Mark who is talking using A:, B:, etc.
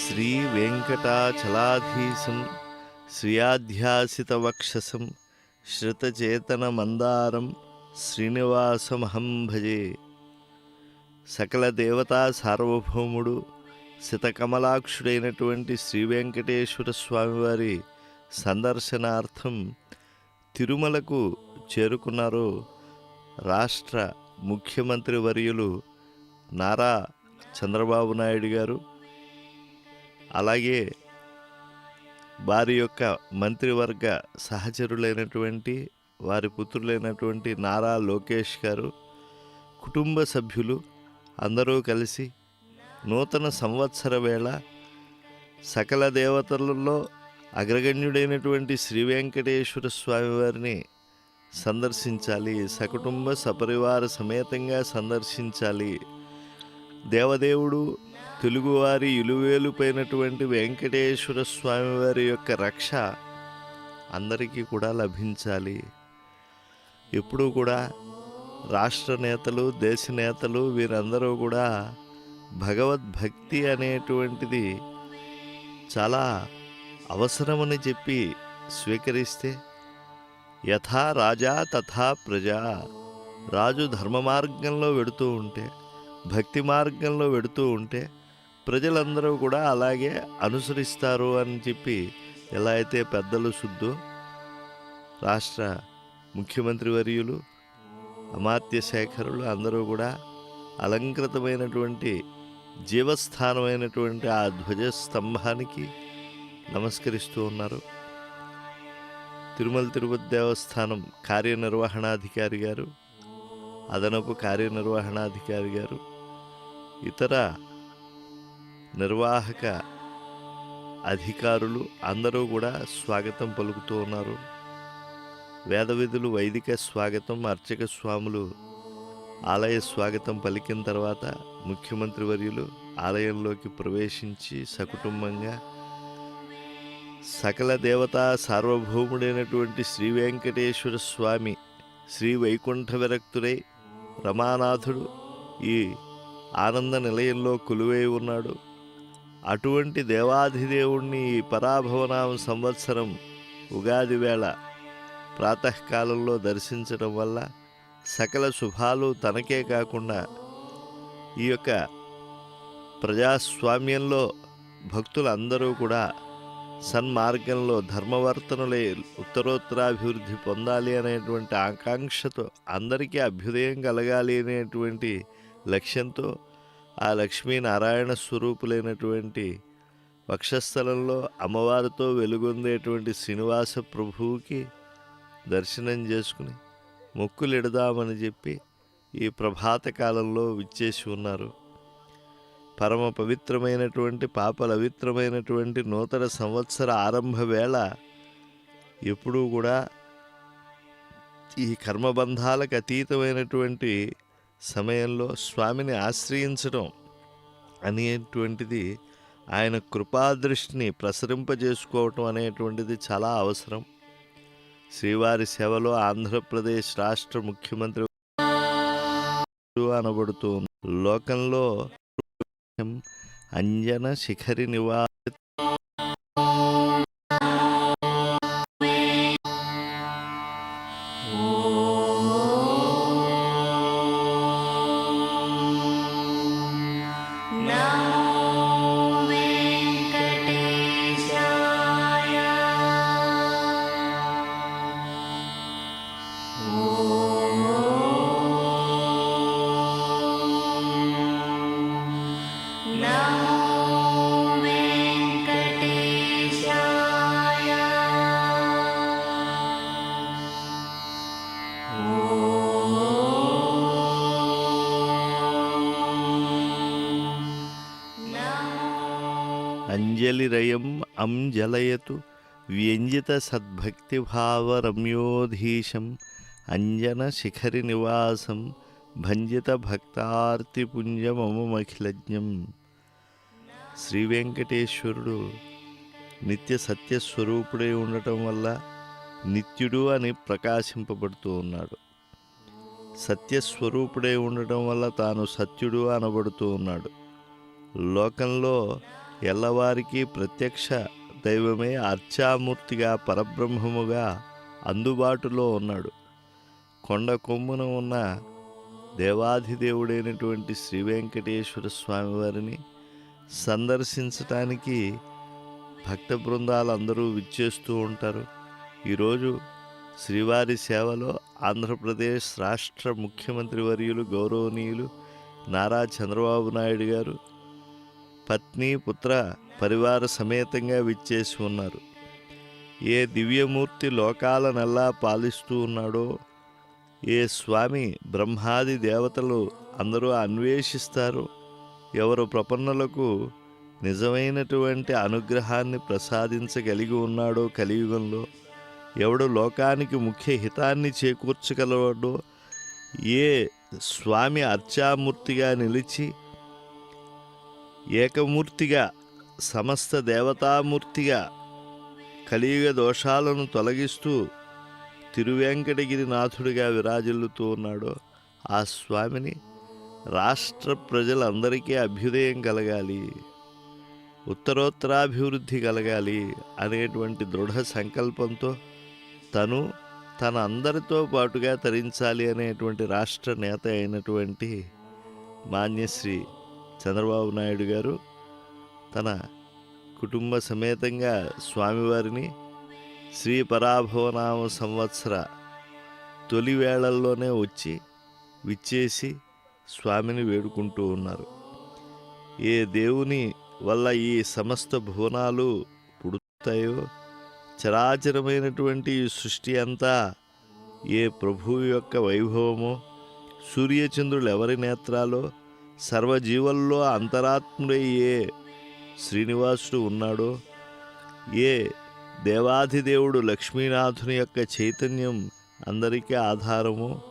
A: శ్రీ వెంకటాచలాధీశం శ్రియాధ్యాసితవక్షసం శ్రుతచేతనమందారం శ్రీనివాసమహం భజే. సకల దేవతా సార్వభౌముడు శతకమలాక్షుడైనటువంటి శ్రీ వెంకటేశ్వర స్వామివారి సందర్శనార్థం తిరుమలకు చేరుకున్నారు రాష్ట్ర ముఖ్యమంత్రి వర్యులు నారా చంద్రబాబు నాయుడు గారు. అలాగే వారి యొక్క మంత్రివర్గ సహచరులైనటువంటి వారి పుత్రులైనటువంటి నారా లోకేష్ గారు, కుటుంబ సభ్యులు అందరూ కలిసి నూతన సంవత్సర వేళ సకల దేవతలలో అగ్రగణ్యుడైనటువంటి శ్రీ వెంకటేశ్వర స్వామివారిని సందర్శించాలి, సకుటుంబ సపరివార సమేతంగా సందర్శించాలి. దేవదేవుడు తెలుగువారి ఇలువేలుపైనటువంటి వెంకటేశ్వర స్వామివారి యొక్క రక్ష అందరికీ కూడా లభించాలి. ఎప్పుడూ కూడా రాష్ట్ర నేతలు, దేశ నేతలు వీరందరూ కూడా భగవద్భక్తి అనేటువంటిది చాలా అవసరమని చెప్పి స్వీకరిస్తే, యథా రాజా తథా ప్రజా, రాజు ధర్మ మార్గంలో వెడుతూ ఉంటే, భక్తి మార్గంలో వెడుతూ ఉంటే ప్రజలందరూ కూడా అలాగే అనుసరిస్తారు అని చెప్పి ఎలా అయితే పెద్దలు శుద్ధో రాష్ట్ర ముఖ్యమంత్రి వర్యులు అమాత్య శేఖరులు అందరూ కూడా అలంకృతమైనటువంటి జీవస్థానమైనటువంటి ఆ ధ్వజస్తంభానికి నమస్కరిస్తూ ఉన్నారు. తిరుమల తిరుపతి దేవస్థానం కార్యనిర్వహణాధికారి గారు, అదనపు కార్యనిర్వహణాధికారి గారు, ఇతర నిర్వాహక అధికారులు అందరూ కూడా స్వాగతం పలుకుతూ ఉన్నారు. వేద విధులు, వైదిక స్వాగతం, అర్చక స్వాములు ఆలయ స్వాగతం పలికిన తర్వాత ముఖ్యమంత్రి వర్యులు ఆలయంలోకి ప్రవేశించి సకుటుంబంగా సకల దేవతా సార్వభౌముడైనటువంటి శ్రీ వెంకటేశ్వర స్వామి శ్రీ వైకుంఠ విరక్తుడై రమానాథుడు ఈ ఆనంద నిలయంలో కొలువై ఉన్నాడు. అటువంటి దేవాధిదేవుణ్ణి ఈ పరాభవనామ సంవత్సరం ఉగాది వేళ ప్రాతకాలంలో దర్శించడం వల్ల సకల శుభాలు తనకే కాకుండా ఈ యొక్క ప్రజాస్వామ్యంలో భక్తులందరూ కూడా సన్మార్గంలో ధర్మవర్తనులై ఉత్తరోత్తరాభివృద్ధి పొందాలి అనేటువంటి ఆకాంక్షతో, అందరికీ అభ్యుదయం కలగాలి అనేటువంటి లక్ష్యంతో ఆ లక్ష్మీనారాయణ స్వరూపులైనటువంటి వక్షస్థలంలో అమ్మవారితో వెలుగొందేటువంటి శ్రీనివాస ప్రభువుకి దర్శనం చేసుకుని మొక్కులెడదామని చెప్పి ఈ ప్రభాత కాలంలో విచ్చేసి ఉన్నారు. పరమ పవిత్రమైనటువంటి పాపలవిత్రమైనటువంటి నూతన సంవత్సర ఆరంభ వేళ ఎప్పుడూ కూడా ఈ కర్మబంధాలకు అతీతమైనటువంటి సమయంలో స్వామిని ఆశ్రయించడం అనేటువంటిది, ఆయన కృపాదృష్టిని ప్రసరింపజేసుకోవటం అనేటువంటిది చాలా అవసరం. శ్రీవారి సేవలో ఆంధ్రప్రదేశ్ రాష్ట్ర ముఖ్యమంత్రి అనబడుతూ ఉంది. లోకంలో అంజన శిఖరి నివాస అంజలిరయం అంజలయతు వ్యంజిత సద్భక్తిభావరమ్యోధీశం అంజన శిఖరి నివాసం భంజిత భక్తార్తిపుంజమమఖిలజ్ఞం. శ్రీ వెంకటేశ్వరుడు నిత్య సత్యస్వరూపుడై ఉండటం వల్ల నిత్యుడు అని ప్రకాశింపబడుతూ ఉన్నాడు. సత్యస్వరూపుడై ఉండటం వల్ల తాను సత్యుడు అనబడుతూ ఉన్నాడు. లోకంలో ఎల్లవారికి ప్రత్యక్ష దైవమే అర్చామూర్తిగా పరబ్రహ్మముగా అందుబాటులో ఉన్నాడు. కొండ కొమ్మున ఉన్న దేవాధిదేవుడైనటువంటి శ్రీ వెంకటేశ్వర స్వామివారిని సందర్శించటానికి భక్త బృందాలు అందరూ విచ్చేస్తూ ఉంటారు. ఈరోజు శ్రీవారి సేవలో ఆంధ్రప్రదేశ్ రాష్ట్ర ముఖ్యమంత్రి వర్యులు గౌరవనీయులు నారా చంద్రబాబు నాయుడు గారు పత్ని పుత్ర పరివార సమేతంగా విచ్చేసి ఉన్నారు. ఏ దివ్యమూర్తి లోకాలనెల్లా పాలిస్తూ ఉన్నాడో, ఏ స్వామి బ్రహ్మాది దేవతలు అందరూ అన్వేషిస్తారు, ఎవరు ప్రపన్నులకు నిజమైనటువంటి అనుగ్రహాన్ని ప్రసాదించగలిగి ఉన్నాడో కలియుగంలో, ఎవడు లోకానికి ముఖ్య హితాన్ని చేకూర్చగలవాడో, ఏ స్వామి అర్చామూర్తిగా నిలిచి ఏకమూర్తిగా సమస్త దేవతామూర్తిగా కలియుగ దోషాలను తొలగిస్తూ తిరువెంకటగిరినాథుడిగా విరాజిల్లుతూ ఉన్నాడో, ఆ స్వామిని రాష్ట్ర ప్రజలందరికీ అభ్యుదయం కలగాలి, ఉత్తరోత్తరాభివృద్ధి కలగాలి అనేటువంటి దృఢ సంకల్పంతో తను తన అందరితో పాటుగా తరించాలి అనేటువంటి రాష్ట్ర నేత అయినటువంటి మాన్యశ్రీ చంద్రబాబు నాయుడు గారు తన కుటుంబ సమేతంగా స్వామివారిని శ్రీ పరాభవనామ సంవత్సర తొలి వేళల్లోనే వచ్చి విచ్చేసి స్వామిని వేడుకుంటూ ఉన్నారు. ఏ దేవుని వల్ల ఈ సమస్త భువనాలు పుడతాయో, చరాచరమైనటువంటి ఈ సృష్టి అంతా ఏ ప్రభువు యొక్క వైభవమో, సూర్యచంద్రులు ఎవరి నేత్రాలో, సర్వజీవుల్లో అంతరాత్ముడై ఏ శ్రీనివాసుడు ఉన్నాడో, ఏ దేవాధిదేవుడు లక్ష్మీనాథుని యొక్క చైతన్యం అందరికీ ఆధారమో,